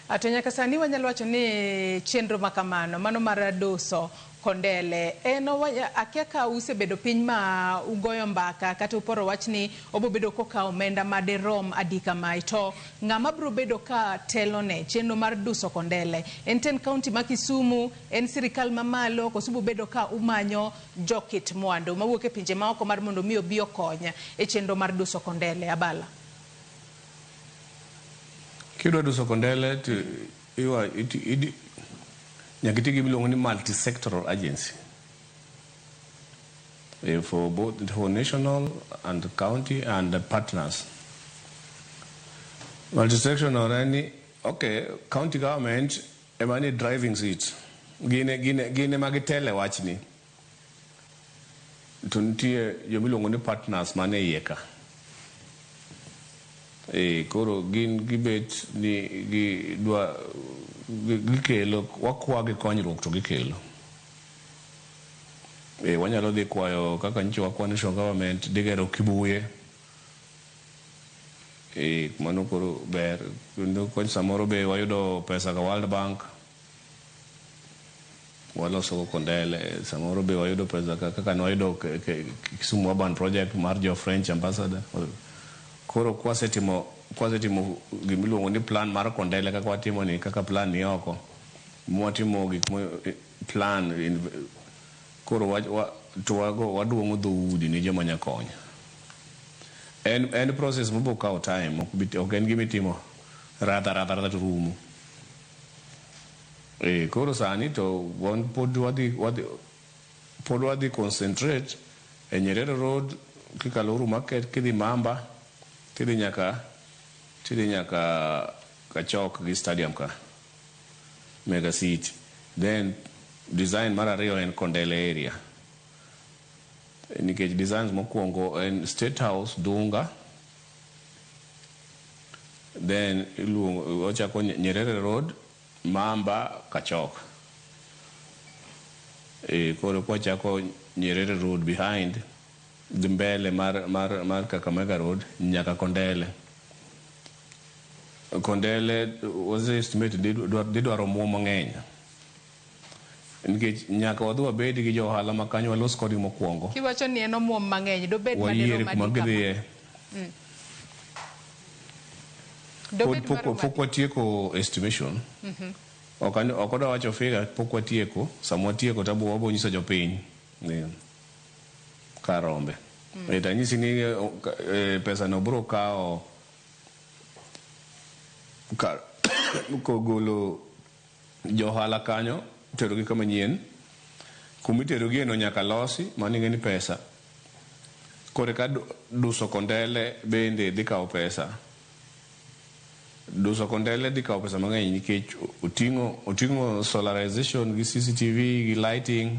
To nyaka sani wanyalo wacho ni chenro makamano mano mar doso Kondele akia ka usebedo piny ma ugoyo mbaka kata uporo wach ni obobedo koka omenda maderom adika mai to ng'ama bro bedo ka telone chenro mar duso Kondele en ten county ma Kisumu en sirikal mamalo kosubo bedo ka umanyo jokit mwandu mawuok e pinje maoko mar mondo mi obi okonya e chenro mar duso Kondele Abala. Kidwa duso Kondele nyakiti gibilongo ni multi-sectoral agency for both for national and the county and the partners. Multi-sectoral any okay county government emani driving seat gine magitele wachni tuntie yobilongo ni partners mane yeka koro gin gibet ni gidwa gikelo wakwagi konyruok to gikelo wanyalo dhi kwayo kaka nchi wakwa national government digero Kibuye mano koro ber kendo kony samoro be wayudo pesa ka World Bank waloso Kondele samoro be wayudo pesa kaka wayudo Kisumu Urban Project mar jo French ambassador koro kwasetimo gimiluongo ni plan mar Kondele kaka watimo ni kaka plan ni oko mwatimo gik plan koro waduongo dhoudi ni joma nyakonya en process mobo kawo time ok en gimitimo radha rumo koro sani to pod wadhi concentrate e Nyerere Road kikalo Uhuru Market kidhi Mamba tidhi nyaka Kachok gi stadium ka Mega City then design mar ariyo en Kondele area nikech designs mokwongo en State House Dunga then iluongo ochako Nyerere Road Mamba Kachok koro kwachako Nyerere Road behind the mbele mar Kakamega Road nyaka Kondele was estimated didwaro muom mang'eny nikech nyaka wadhi wabed gi jo ohala ma kanyo walos kodgi mokwongo kiwacho ni en omuom mang'eny dobed madero madikama pok watieko estimation ok odwa wacho figure pok watieko sama watieko tabu wabo nyiso jopiny karombe tanyisi ni pesa no bro kao kogolo johala kanyo terogi kama nyien kumiterogi no nyaka losi maning'e ni pesa kore ka duso Kondele bende dhi kawo pesa duso Kondele dhi kawo pesa mang'eny nikech oting'o solarization gi CCTV gi lighting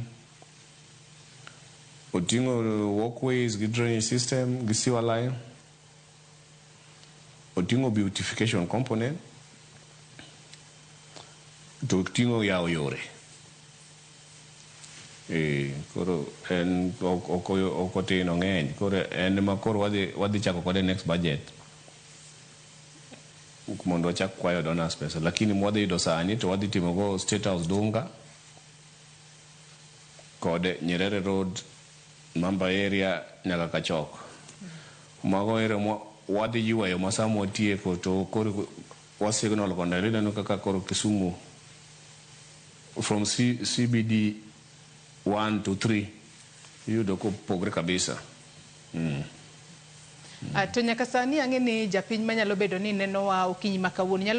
oting'o walkways gi drainage system gi sewer line oting'o beautification component to oting'o yawo yore koro en okotino ng'eny koro en ma koro wadhi chako kode next budget mondo wachak kwayo donors pesa lakini mwadhi yudo sani to wadhi timogo State House Dunga kode Nyerere Road Mamba area nyaka Kachok mago ere wadhi ywayo masamo tieko to koro wasignal Kondele neno kaka koro Kisumu from CBD 1 to 3 yudo ko pogre kabisa to nyaka sani ang'e ni japiny manyalo bedo ni neno wa okinyi makawuono